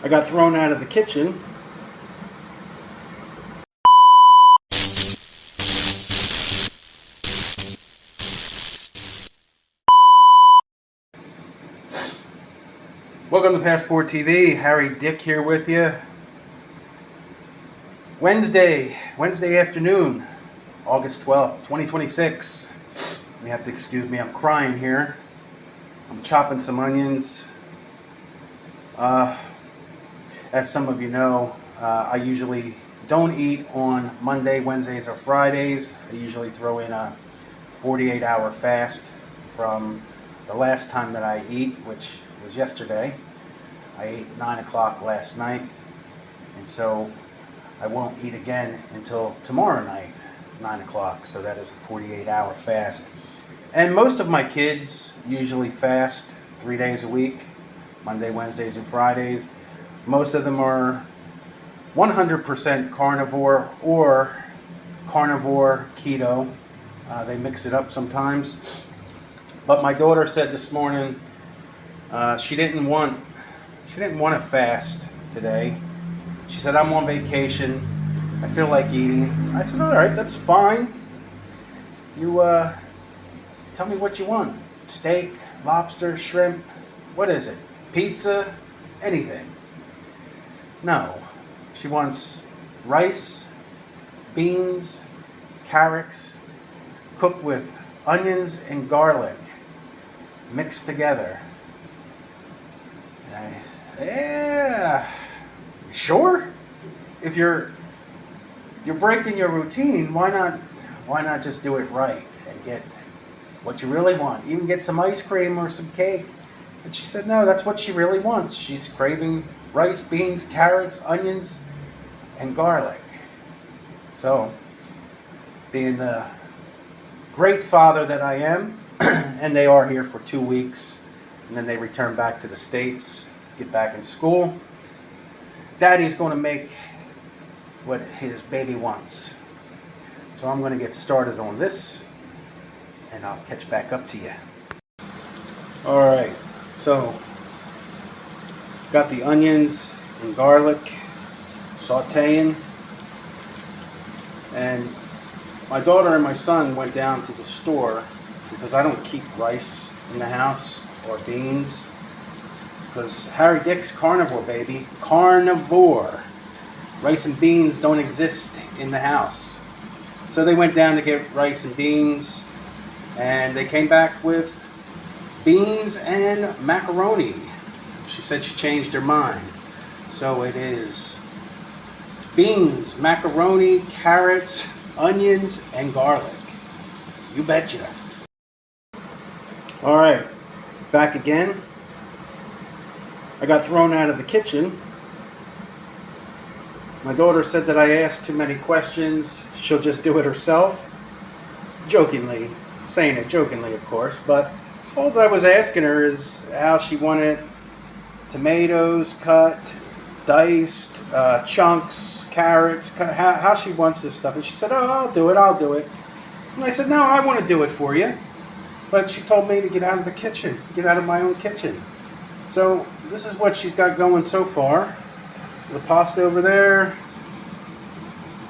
I got thrown out of the kitchen. Welcome to Passport TV. Harry Dick here with you. Wednesday afternoon, August 12th, 2026. You have to excuse me, I'm crying here. I'm chopping some onions. As some of you know, I usually don't eat on Monday, Wednesdays, or Fridays. I usually throw in a 48-hour fast from the last time that I eat, which was yesterday. I ate 9 o'clock last night, and so I won't eat again until tomorrow night, 9 o'clock. So that is a 48-hour fast. And most of my kids usually fast 3 days a week, Monday, Wednesdays, and Fridays. Most of them are 100% carnivore or carnivore keto. They mix it up sometimes. But my daughter said this morning she didn't want to fast today. She said, I'm on vacation. I feel like eating. I said, all right, that's fine. You tell me what you want. Steak, lobster, shrimp. What is it? Pizza? Anything. No. She wants rice, beans, carrots, cooked with onions and garlic, mixed together. And I said, yeah, sure. If you're breaking your routine, why not just do it right and get what you really want? Even get some ice cream or some cake. And she said, no, that's what she really wants. She's craving rice, beans, carrots, onions, and garlic. So, being the great father that I am, and they are here for 2 weeks, and then they return back to the States to get back in school, Daddy's going to make what his baby wants. So I'm going to get started on this, and I'll catch back up to you. Alright, so got the onions and garlic sauteing, and my daughter and my son went down to the store because I don't keep rice in the house or beans, because Harry Dick's carnivore, baby. Carnivore. Rice and beans don't exist in the house. So they went down to get rice and beans, and they came back with beans and macaroni. She said she changed her mind. So it is beans, macaroni, carrots, onions, and garlic. You betcha. Alright, back again. I got thrown out of the kitchen. My daughter said that I asked too many questions. She'll just do it herself. Jokingly. Saying it jokingly, of course. But all I was asking her is how she wanted tomatoes cut, diced, chunks, carrots, cut, how she wants this stuff. And she said, oh, I'll do it. And I said, no, I want to do it for you. But she told me to get out of the kitchen, get out of my own kitchen. So this is what she's got going so far. The pasta over there,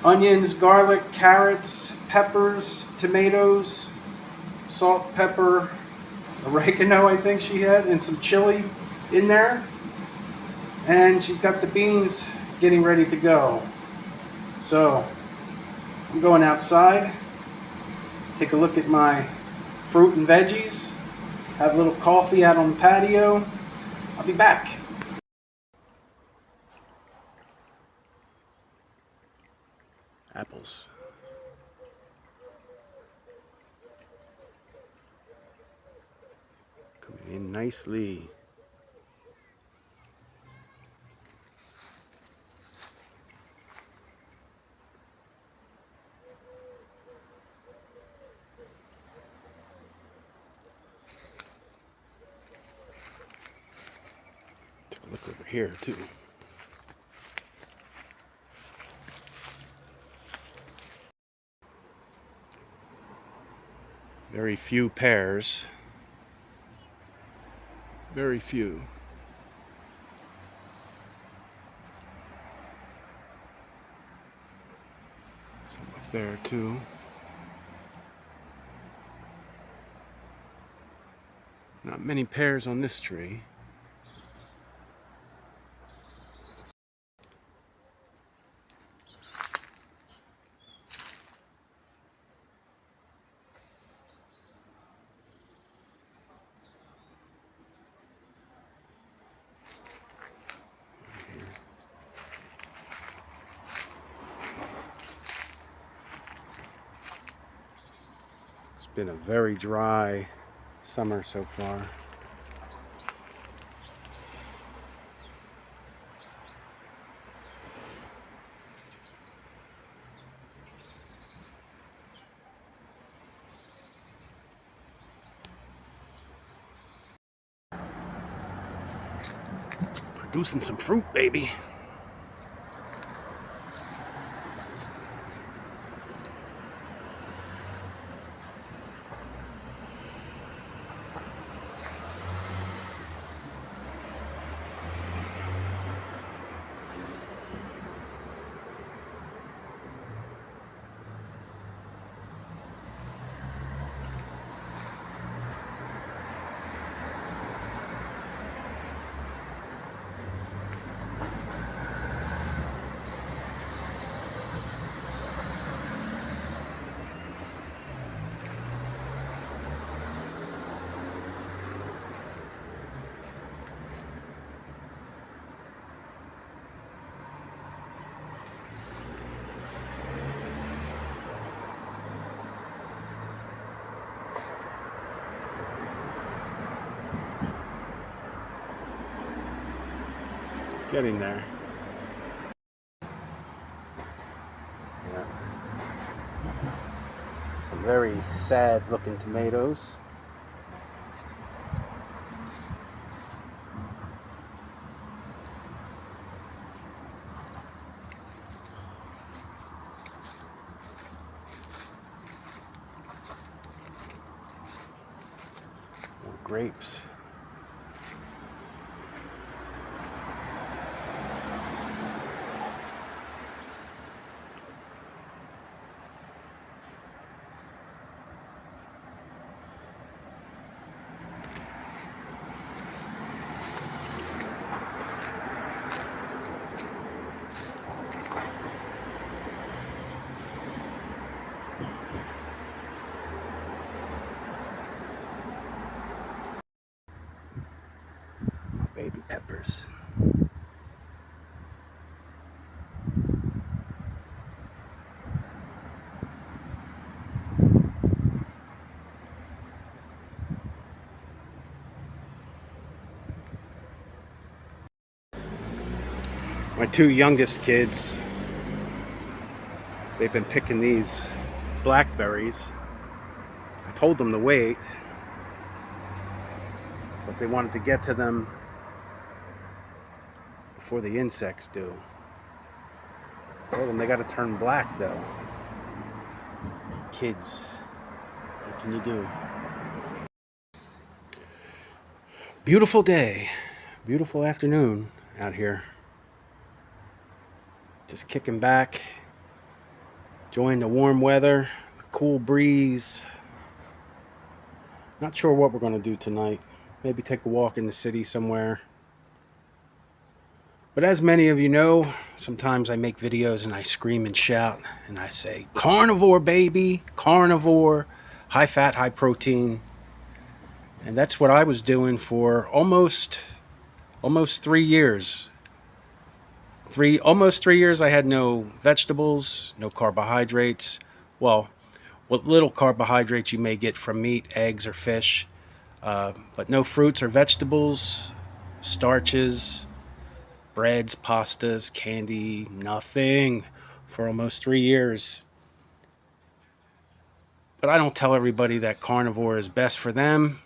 onions, garlic, carrots, peppers, tomatoes, salt, pepper, oregano I think she had, and some chili in there. And she's got the beans getting ready to go. So I'm going outside, take a look at my fruit and veggies, have a little coffee out on the patio. I'll be back. Apples. Coming in nicely. Take a look over here too. Very few pears. Very few. there too. Not many pears on this tree. It's been a very dry summer so far. Producing some fruit, baby. Getting there. Yeah. Some very sad looking tomatoes. More grapes. Baby peppers. My two youngest kids, they've been picking these blackberries. I told them to wait, but they wanted to get to them before the insects do. I told them they got to turn black though. Kids, what can you do? Beautiful day, beautiful afternoon out here. Just kicking back, enjoying the warm weather, the cool breeze. Not sure what we're going to do tonight. Maybe take a walk in the city somewhere. But as many of you know, sometimes I make videos and I scream and shout and I say, carnivore, baby, carnivore, high fat, high protein. And that's what I was doing for almost 3 years. Almost 3 years I had no vegetables, no carbohydrates. Well, what little carbohydrates you may get from meat, eggs, or fish. But no fruits or vegetables, starches, breads, pastas, candy, nothing for almost 3 years. But I don't tell everybody that carnivore is best for them.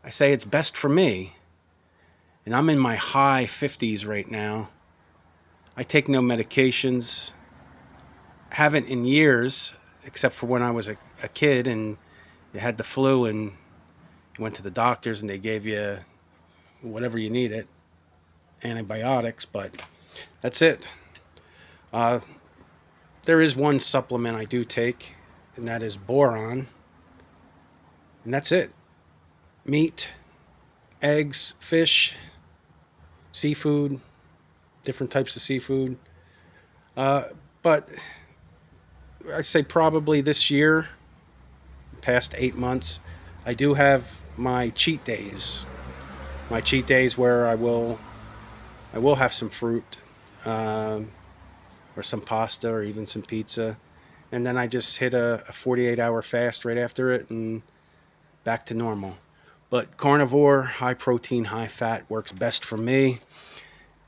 I say it's best for me. And I'm in my high 50s right now. I take no medications. Haven't in years, except for when I was a kid and you had the flu and you went to the doctors and they gave you whatever you needed, antibiotics, but that's it. there is one supplement I do take, and that is boron, and that's it. Meat, eggs, fish, seafood, different types of seafood. But I say probably this year, past 8 months, I do have my cheat days. My cheat days where I will have some fruit, or some pasta, or even some pizza, and then I just hit a 48-hour fast right after it, and back to normal. But carnivore, high protein, high fat works best for me.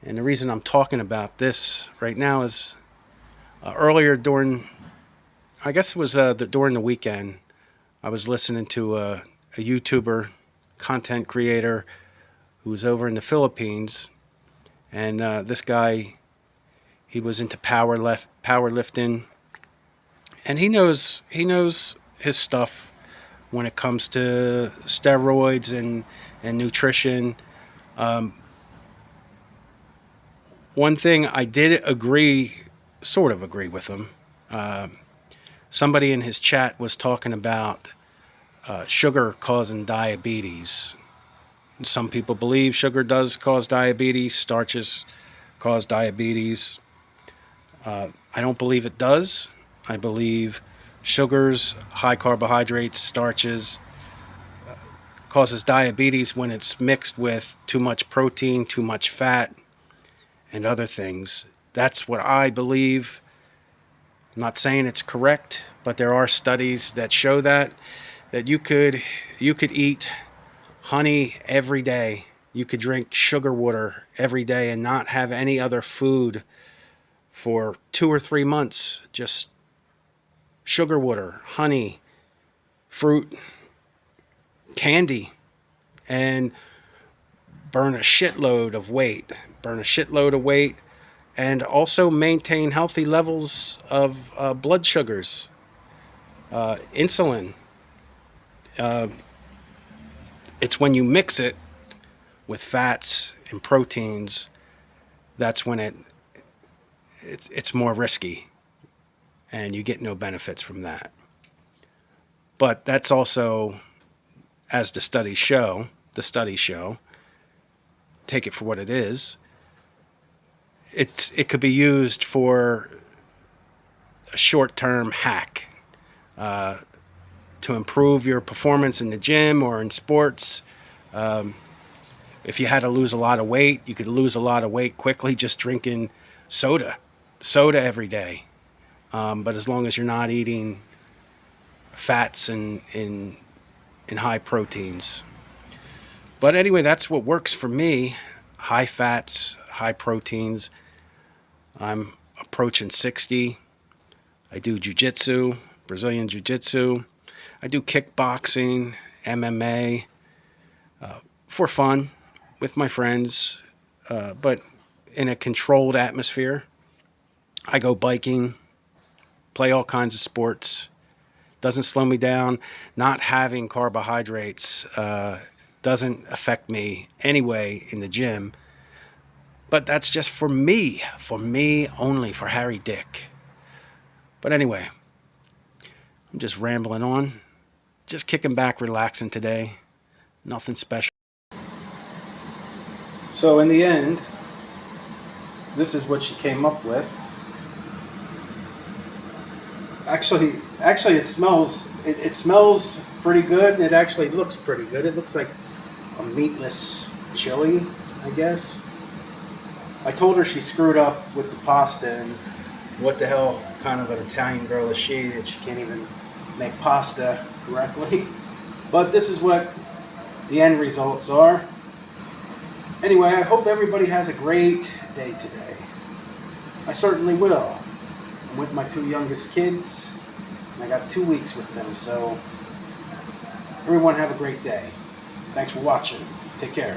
And the reason I'm talking about this right now is earlier during, I guess it was during the weekend, I was listening to a YouTuber, content creator who's over in the Philippines, and this guy, he was into powerlifting, and he knows his stuff when it comes to steroids and nutrition. One thing I did sort of agree with him. Somebody in his chat was talking about sugar causing diabetes. Some people believe sugar does cause diabetes, starches cause diabetes. I don't believe it does. I believe sugars, high carbohydrates, starches causes diabetes when it's mixed with too much protein, too much fat, and other things. That's what I believe. I'm not saying it's correct, but there are studies that show that you could eat honey every day. You could drink sugar water every day and not have any other food for 2 or 3 months. Just sugar water, honey, fruit, candy, and burn a shitload of weight. And also maintain healthy levels of blood sugars, insulin. It's when you mix it with fats and proteins, that's when it's more risky, and you get no benefits from that. But that's also, as the studies show, take it for what it is. It could be used for a short-term hack to improve your performance in the gym or in sports. If you had to lose a lot of weight, you could lose a lot of weight quickly just drinking soda every day. But as long as you're not eating fats and in high proteins. But anyway, that's what works for me. High fats, high proteins. I'm approaching 60. I do jiu-jitsu, Brazilian jiu-jitsu. I do kickboxing, MMA, for fun with my friends, but in a controlled atmosphere. I go biking, play all kinds of sports. Doesn't slow me down. Not having carbohydrates doesn't affect me anyway in the gym. But that's just for me only, for Harry Dick. But anyway, I'm just rambling on. Just kicking back, relaxing today. Nothing special. So in the end, this is what she came up with. Actually, it smells pretty good, and it actually looks pretty good. It looks like a meatless chili, I guess. I told her she screwed up with the pasta, and what the hell kind of an Italian girl is she that she can't even make pasta correctly? But this is what the end results are. Anyway, I hope everybody has a great day today. I certainly will. I'm with my 2 youngest kids, and I got 2 weeks with them, so everyone have a great day. Thanks for watching. Take care.